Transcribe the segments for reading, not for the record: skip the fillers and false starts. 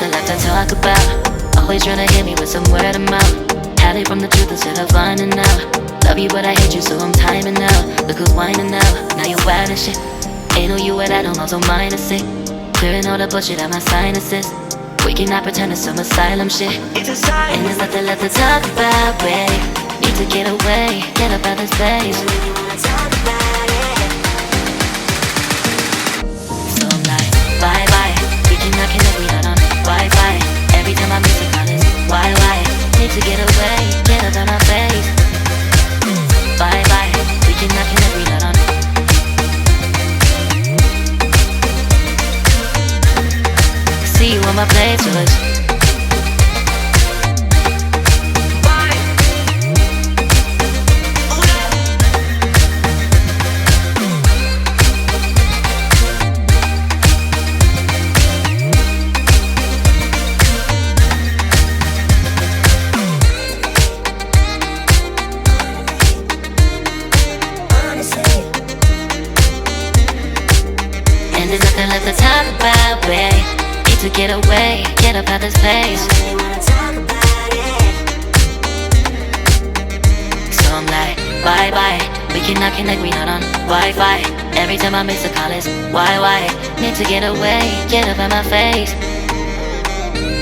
nothing left to talk about. Always trying to hit me with some word of mouth. Hide it from the truth instead of finding out. Love you but I hate you so I'm timing out. Look who's whining now, now you wild and shit. Ain't no you and I don't know, so mine is sick. Clearing all the bullshit out my sinuses. We cannot pretend it's some asylum shit. It's a sign. And there's nothing left to talk about, babe. Need to get away, get up out this place. So I'm like, bye bye. We cannot connect, we not on Wi-Fi. Every time I miss a call it's why? Need to get away, get up out my face. Bye bye. We cannot connect, we not on. See you on my playlist. And there's nothing left to talk about, babe. Need to get away, get up out this place. So I'm like, bye bye. We cannot connect, we not on Wi-Fi. Every time I miss a call it's why? Need to get away, get up out my face.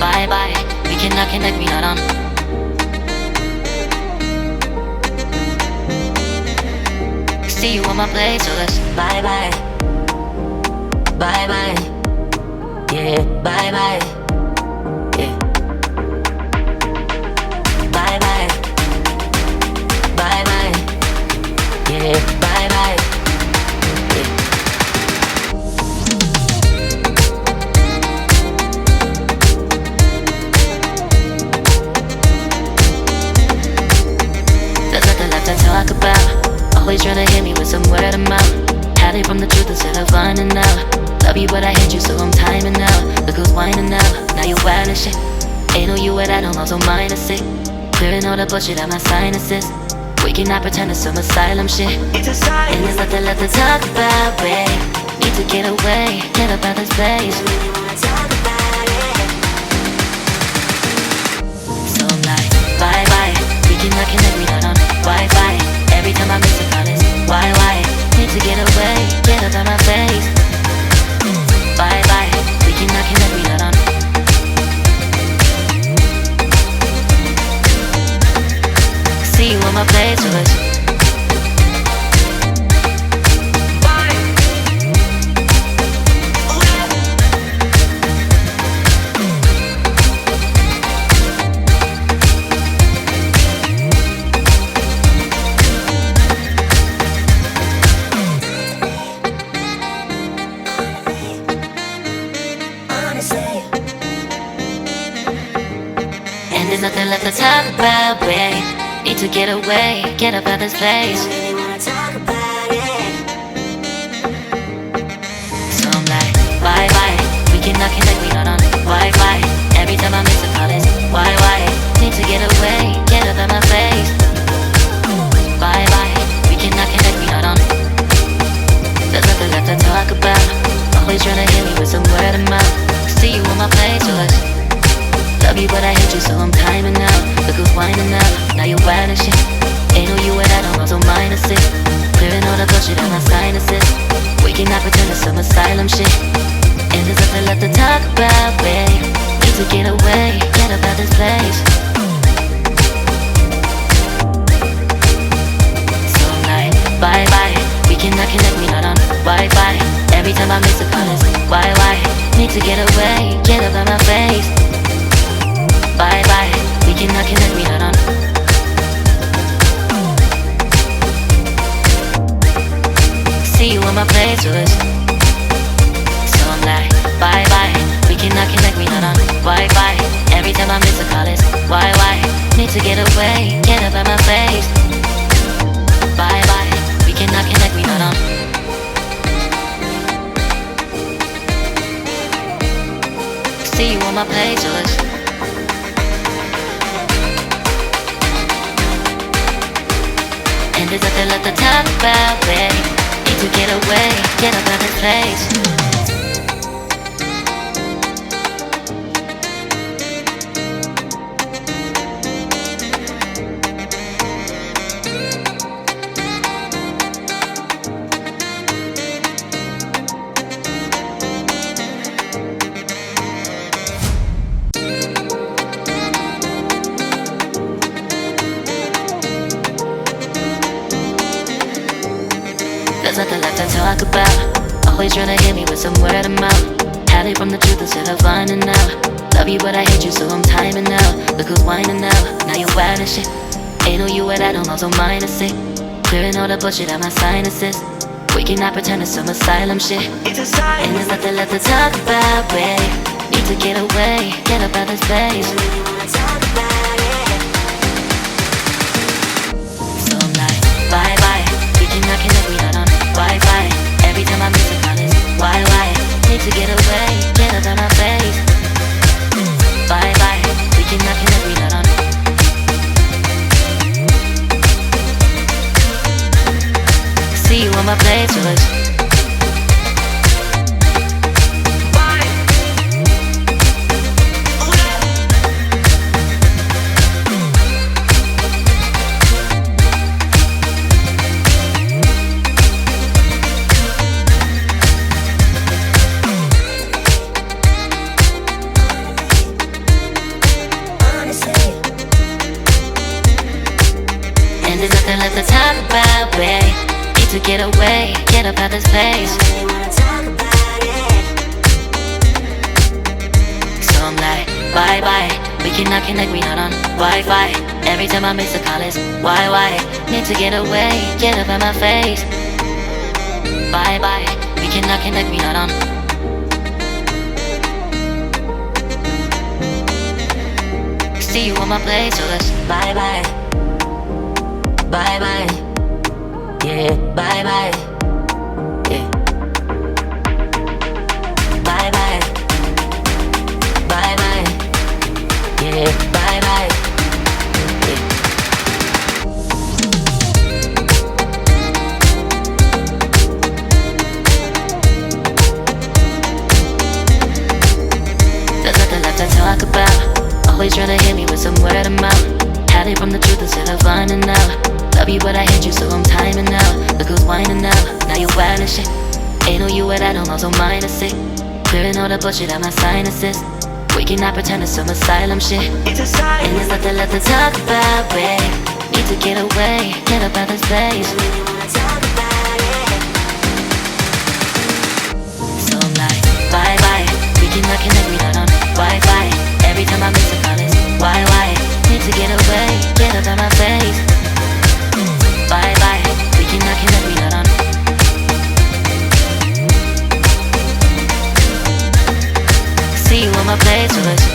Bye bye. We cannot connect, we not on. See you on my place, so let's bye bye. Bye bye. Yeah, bye bye. Yeah. Bye bye. Bye bye. Yeah, bye bye. Yeah. There's nothing left to talk about. Always trying to hit me with some word of mouth. Hide it from the truth instead of finding out. Love you but I hate you so I'm timing out. Look who's whining now, now you wild and shit. Ain't no you and I don't know, so mine is sick. Clearing all the bullshit out my sinuses. We cannot pretend it's some asylum shit. It's a sign. And there's nothing left to talk about, babe. Need to get away, get up out this place. So I'm like, bye bye. We cannot connect, we not on Wi-Fi. Every time I miss a call it's why? Need to get away, get up out my face. Bye bye, we cannot connect, we not on. See you on my playlist. And there's nothing left to talk about, babe. Need to get away, get up out this place. So I'm like, bye bye. We cannot connect, we not on Wi-Fi. Every time I miss a call it's why? Need to get away, get up out my face. Bye bye. We cannot connect, we not on. There's nothing left to talk about. Always trying to hit me with some word of mouth. See you on my playlist. Love you but I hate you so I'm timing out. Look who's whining now, now you wild and shit. Ain't no you and I don't know, so mine is sick. Clearing all the bullshit out my sinuses. We cannot pretend it's some asylum shit. And there's nothing left to talk about, babe. Need to get away, get up out this place. So I'm like, bye bye. We cannot connect, we not on Wi-Fi. Every time I miss a call it's why? Need to get away, get up out my face. Bye bye, we cannot connect, we not on. See you on my playlist. So I'm like, bye bye. We cannot connect, we not on Wi-Fi. Every time I miss a call it's why? Need to get away, get up out my face. Bye bye, we cannot connect, we not on. See you on my playlist. And there's nothing left to talk about, babe. Need to get away, get up out this place. nothing left to talk about. Always trying to hit me with some word of mouth. Hide it from the truth instead of finding out. Love you but I hate you so I'm timing out. Look who's whining now, now you're wild and shit. Ain't no you at I don't know, so mine is sick. Clearing all the bullshit out my sinuses. We cannot pretend it's some asylum shit. And there's nothing left to talk about, babe. Need to get away, get up out this place. So I'm like, bye bye. We cannot connect, we not on Wi-Fi. Every time I miss a call it's why? Need to get away, get up out my face. Bye bye. We cannot connect, we not on. See you on my playlist. And there's nothing left to talk about, babe. To get away, get up out this place. So I'm like, bye bye. We cannot connect, we not on Wi-Fi. Every time I miss a call it's why? Need to get away, get up out my face. Bye bye. We cannot connect, we not on. See you on my place, so let's bye bye. Bye bye. Yeah, bye bye. Yeah. Bye bye. Bye bye. Yeah, bye bye. Yeah. There's nothing left to talk about. Always trying to hit me with some word of mouth. Hide it from the truth instead of finding out. Love you but I hate you so I'm timing out. Look who's whining now, now you're wild and shit. Ain't no you at I don't know, so mine is sick. Clearing all the bullshit out my sinuses. We cannot pretend it's some asylum shit. And there's nothing left to talk about, babe. Need to get away, get up out this place. So I'm like, bye bye. We cannot connect, we not on Wi-Fi. Every time I miss a call it's why? Need to get away, get up out my face. Bye bye, we cannot connect, we not on. See you on my playlist.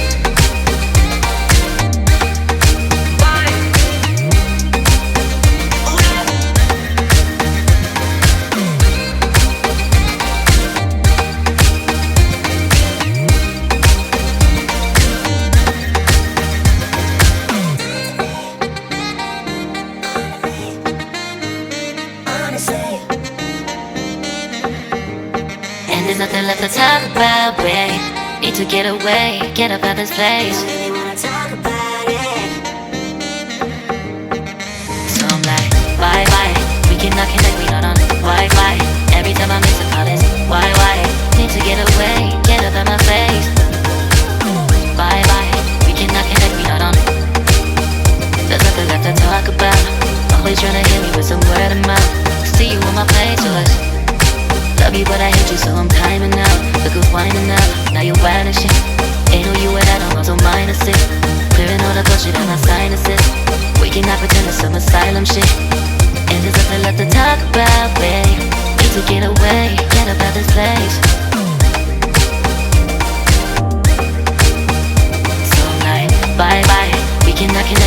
And there's nothing left to talk about, babe. Need to get away, get up out this place. So I'm like, bye bye. We cannot connect, we not on Wi-Fi. Every time I miss a call it's why? Need to get away, get up out my face. Bye bye. We cannot connect, we not on. There's nothing left to talk about. Always trying to hit me with some word of mouth. See you on my playlist. Love you but I hate you so I'm timing out. Look who's whining now, now you're wild and shit. Ain't no you at I don't know, so mine is sick. Clearing all the bullshit out my sinuses. We cannot pretend it's some asylum shit. And there's nothing left to talk about, babe. Need to get away, get up out this place. So I'm like, bye bye. We cannot connect.